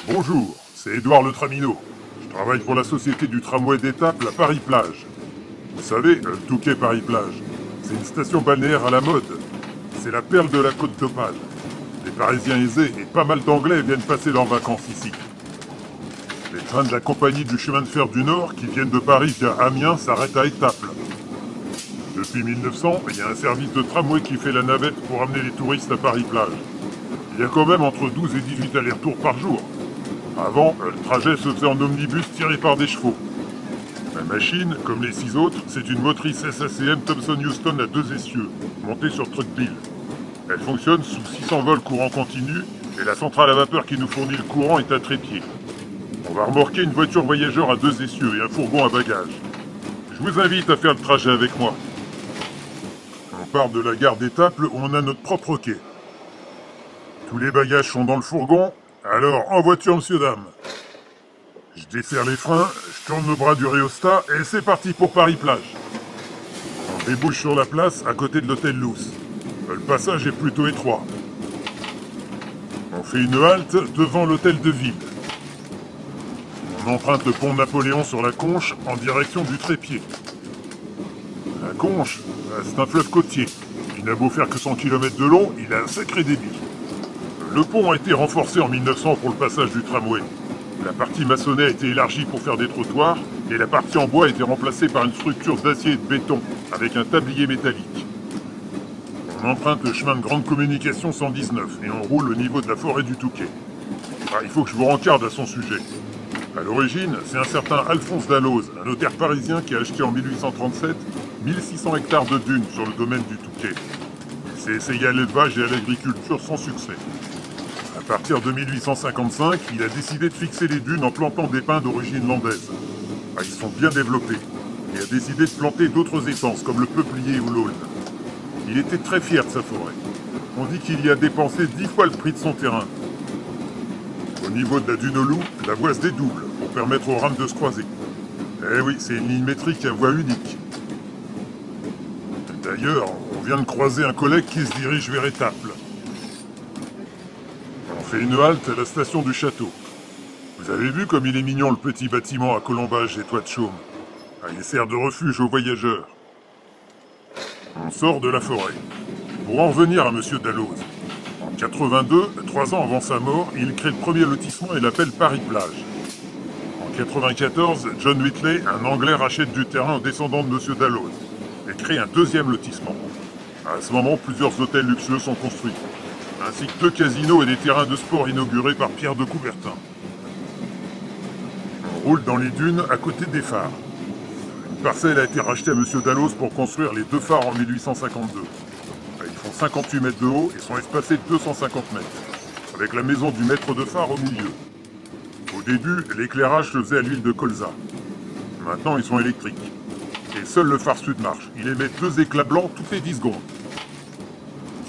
Bonjour, c'est Édouard Le Tramino. Je travaille pour la société du tramway d'étape, la Paris-Plage. Vous savez, le Touquet Paris-Plage, c'est une station balnéaire à la mode. C'est la perle de la Côte d'Opale. Les Parisiens aisés et pas mal d'Anglais viennent passer leurs vacances ici. Les trains de la compagnie du chemin de fer du Nord qui viennent de Paris via Amiens s'arrêtent à Étaples. Depuis 1900, il y a un service de tramway qui fait la navette pour amener les touristes à Paris-Plage. Il y a quand même entre 12 et 18 allers-retours par jour. Avant, le trajet se faisait en omnibus tiré par des chevaux. La machine, comme les 6 autres, c'est une motrice SACM Thomson Houston à 2 essieux, montée sur truck-bill. Elle fonctionne sous 600 volts courant continu et la centrale à vapeur qui nous fournit le courant est à trépied. On va remorquer une voiture voyageur à 2 essieux et un fourgon à bagages. Je vous invite à faire le trajet avec moi. On part de la gare d'Étaples où on a notre propre quai. Tous les bagages sont dans le fourgon. Alors, en voiture, monsieur, dame. Je desserre les freins, je tourne le bras du rhéostat et c'est parti pour Paris-Plage. On débouche sur la place à côté de l'hôtel Luce. Le passage est plutôt étroit. On fait une halte devant l'hôtel de ville. On emprunte le pont Napoléon sur la Conche en direction du trépied. La Conche, c'est un fleuve côtier. Il n'a beau faire que 100 km de long, il a un sacré débit. Le pont a été renforcé en 1900 pour le passage du tramway. La partie maçonnée a été élargie pour faire des trottoirs et la partie en bois a été remplacée par une structure d'acier et de béton avec un tablier métallique. On emprunte le chemin de grande communication 119 et on roule au niveau de la forêt du Touquet. Il faut que je vous rencarde à son sujet. À l'origine, c'est un certain Alphonse Dalloz, un notaire parisien qui a acheté en 1837 1600 hectares de dunes sur le domaine du Touquet. Il s'est essayé à l'élevage et à l'agriculture sans succès. À partir de 1855, il a décidé de fixer les dunes en plantant des pins d'origine landaise. Ils sont bien développés, et a décidé de planter d'autres essences comme le peuplier ou l'aulne. Il était très fier de sa forêt. On dit qu'il y a dépensé 10 fois le prix de son terrain. Au niveau de la dune au loup, la voie se dédouble pour permettre aux rames de se croiser. Eh oui, c'est une ligne métrique à voie unique. D'ailleurs, on vient de croiser un collègue qui se dirige vers Étaples. On fait une halte à la station du château. Vous avez vu comme il est mignon le petit bâtiment à colombage et toit de chaume. Il sert de refuge aux voyageurs. On sort de la forêt. Pour en revenir à monsieur Dalloz. En 82, 3 ans avant sa mort, il crée le premier lotissement et l'appelle Paris-Plage. En 94, John Whitley, un Anglais, rachète du terrain aux descendants de monsieur Dalloz et crée un deuxième lotissement. À ce moment, plusieurs hôtels luxueux sont construits, ainsi que 2 casinos et des terrains de sport inaugurés par Pierre de Coubertin. On roule dans les dunes à côté des phares. Une parcelle a été rachetée à M. Dalloz pour construire les 2 phares en 1852. Ils font 58 mètres de haut et sont espacés de 250 mètres, avec la maison du maître de phare au milieu. Au début, l'éclairage se faisait à l'huile de colza. Maintenant, ils sont électriques. Et seul le phare sud marche. Il émet 2 éclats blancs toutes les 10 secondes.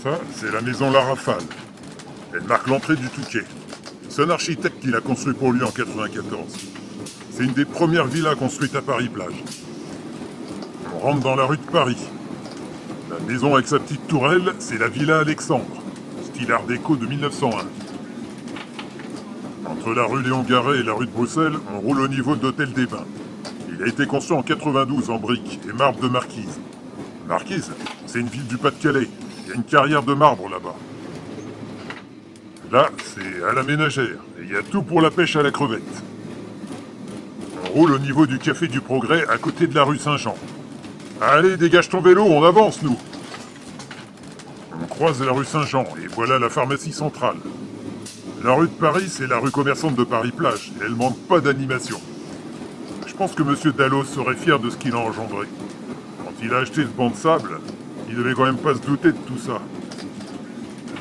Ça, c'est la maison La Rafale. Elle marque l'entrée du Touquet. C'est un architecte qui l'a construit pour lui en 94. C'est une des premières villas construites à Paris-Plage. On rentre dans la rue de Paris. La maison avec sa petite tourelle, c'est la Villa Alexandre, style art déco de 1901. Entre la rue Léon Garret et la rue de Bruxelles, on roule au niveau de l'hôtel des Bains. Il a été construit en 92 en briques et marbre de Marquise. Marquise, c'est une ville du Pas-de-Calais. Il y a une carrière de marbre là-bas. Là, c'est à la Ménagère, et il y a tout pour la pêche à la crevette. On roule au niveau du Café du Progrès, à côté de la rue Saint-Jean. Allez, dégage ton vélo, on avance, nous. On croise la rue Saint-Jean, et voilà la pharmacie centrale. La rue de Paris, c'est la rue commerçante de Paris-Plage, et elle manque pas d'animation. Je pense que M. Dalloz serait fier de ce qu'il a engendré. Quand il a acheté ce banc de sable, il devait quand même pas se douter de tout ça.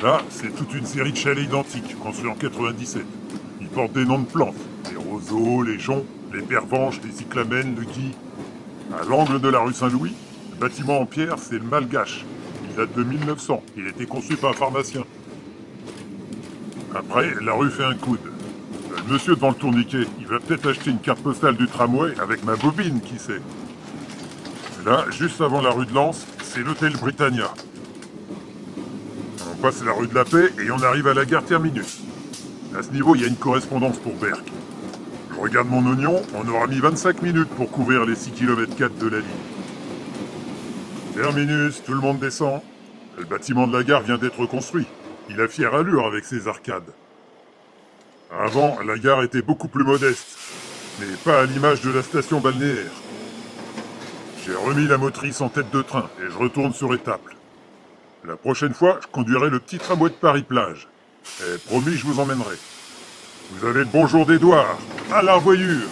Là, c'est toute une série de chalets identiques, construits en 97. Ils portent des noms de plantes. Les roseaux, les joncs, les pervenches, les cyclamènes, le gui. À l'angle de la rue Saint-Louis, le bâtiment en pierre, c'est le Malgache. Il date de 1900. Il a été construit par un pharmacien. Après, la rue fait un coude. Le monsieur devant le tourniquet, il va peut-être acheter une carte postale du tramway avec ma bobine, qui sait. Là, juste avant la rue de Lens, c'est l'hôtel Britannia. On passe la rue de la Paix et on arrive à la gare terminus. À ce niveau, il y a une correspondance pour Berck. Je regarde mon oignon, on aura mis 25 minutes pour couvrir les 6 km 4 de la ligne. Terminus, tout le monde descend. Le bâtiment de la gare vient d'être construit. Il a fière allure avec ses arcades. Avant, la gare était beaucoup plus modeste, mais pas à l'image de la station balnéaire. J'ai remis la motrice en tête de train et je retourne sur Étaples. La prochaine fois, je conduirai le petit tramway de Paris-Plage. Et promis, je vous emmènerai. Vous avez le bonjour d'Édouard. À la revoyure!